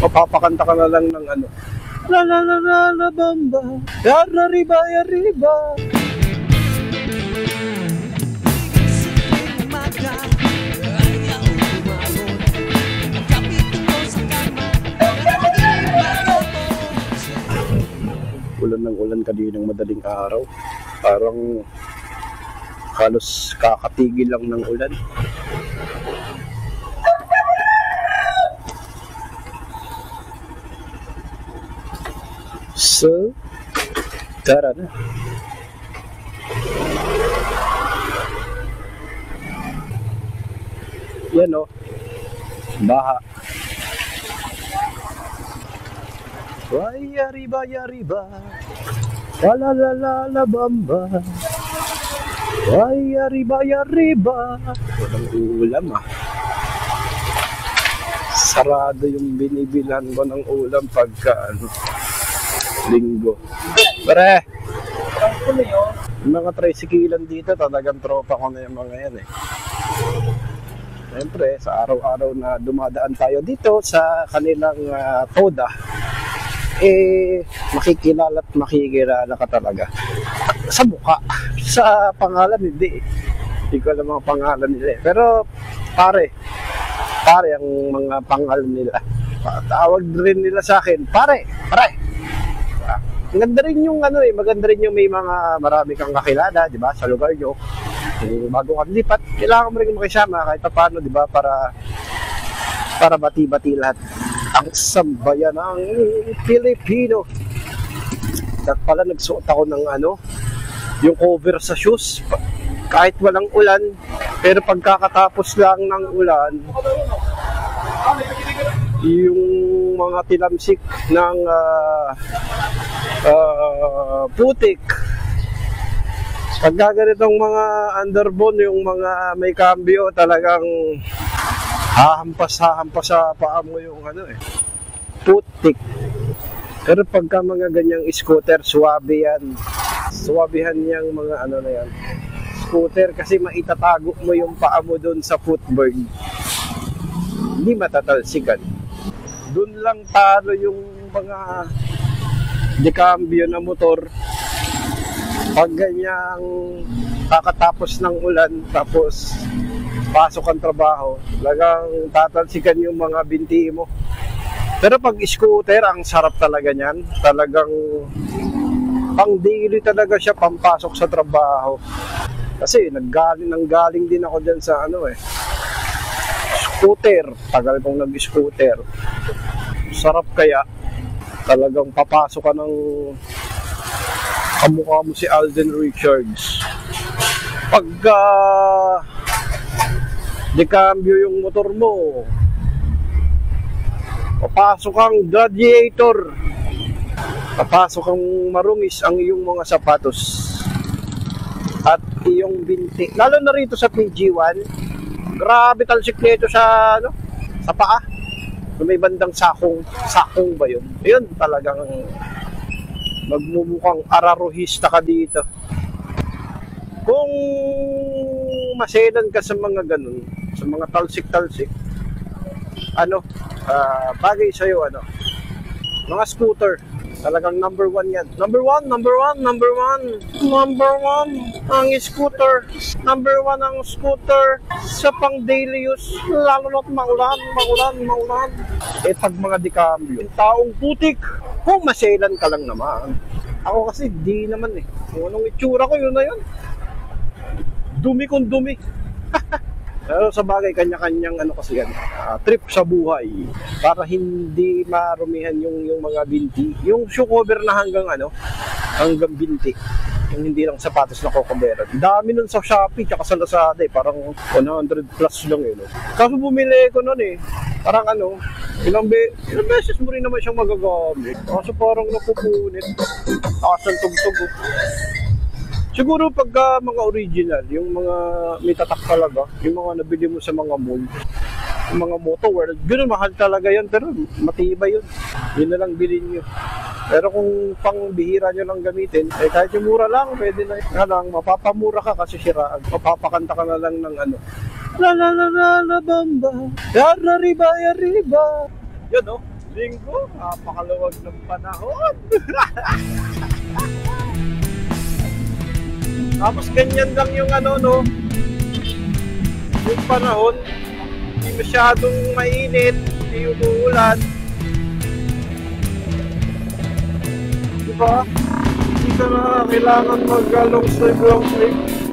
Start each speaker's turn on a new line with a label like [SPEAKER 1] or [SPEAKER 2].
[SPEAKER 1] Mapapakanta ka na lang ng ano. La la la la la bamba, yara riba, yariba. Ulan ng ulan kaninang madaling araw. Parang halos kakatigil lang ng ulan. So, tara na. Yan o, baha. Ay, yariba, yariba, la la la la bamba. Ay, yariba, yariba. Walang ulam ah. Sarado yung binibilan ko ng ulam pagka ano, linggo. Pare, yung mga tricyclean dito, talagang tropa ko na yung mga yan eh. Siyempre, sa araw-araw na dumadaan tayo dito sa kanilang toda, eh, makikilala at makikilala ka talaga. Sa mukha, sa pangalan hindi eh. Hindi ko alam mga pangalan nila eh. Pero, pare ang mga pangalan nila. Tawag rin nila sa akin, pare. Maganda rin yung ano eh, maganda rin yung may mga marami kang kakilala, di ba, sa lugar nyo. Bago kang lipat, kailangan mo rin makisama kahit paano, di ba, para bati-bati lahat ang sambayan ng Pilipino. At pala nagsuot ako ng ano, yung cover sa shoes, kahit walang ulan, pero pagkakatapos lang ng ulan, yung mga tilamsik ng putik. Pagka ganitong mga underbone, yung mga may cambio, talagang hahampas sa paa mo yung ano eh, putik. Pero pagka mga ganyang scooter, suwabihan yung mga ano na yan, scooter, kasi maitatago mo yung paa mo dun sa footboard, hindi matatalsikan. Dun lang talo yung mga dekambyo na motor pag ganyang kakatapos ng ulan, tapos pasok ang trabaho, talagang tatalsikan yung mga binti mo. Pero pag scooter, ang sarap talaga niyan. Talagang pang daily talaga siya, pampasok sa trabaho. Kasi nanggaling din ako dyan sa ano eh, scooter. Tagal kong nag-scooter. Sarap kaya. Talagang papasok ka ng kamukha mo si Alden Richards. Pagka dekambyo yung motor mo, papasok kang gladiator, papasok kang marungis ang iyong mga sapatos at iyong binti. Lalo na rito sa PG1, grabe talsik nito sa ano, sa paa. May bandang sakong ba yun? Yun talagang magmumukhang araruhista ka dito. Kung maselan ka sa mga ganun, sa mga talsik-talsik, ano, bagay sa'yo, ano, mga scooter, talagang number one yan. Number one ang scooter. Number one ang scooter sa pang daily use, lalo na't maulan. Eh pag mga dekambyo, taong putik, kung maselan ka lang naman. Ako kasi di naman eh. Kung anong itsura ko, yun na yun. Dumi kung dumi. Pero sa bagay, kanya-kanyang ano kasi yan, trip sa buhay para hindi marumihan yung mga binti. Yung shoe cover na hanggang binti. Yung hindi lang sapatos na kokoberan. Dami nun sa Shopee tsaka sa Lazada eh. Parang 100 plus lang eh. No? Kaso bumili ko nun eh. Parang ano, ilang beses mo rin naman siyang magagamit. Kaso parang napupunit. Takas ng tugtog. Siguro pagka mga original, yung mga may tatak talaga, yung mga nabili mo sa mga mall, yung mga Moto World, gano'n mahal talaga yan, pero matibay yun. Yun na lang bilhin nyo. Pero kung pang bihira nyo lang gamitin, eh kahit yung mura lang, pwede na yun. Lang, mapapamura ka kasi siraan. Mapapakanta ka na lang ng ano, la la la la la bamba, yara riba, yariba. Yun, no? Linggo, napakaluwag ng panahon. Tapos ganyan lang yung ano, no? Yung panahon, hindi masyadong mainit, hindi umuulan. Diba? Hindi ka na kailangan mag-long sleeve.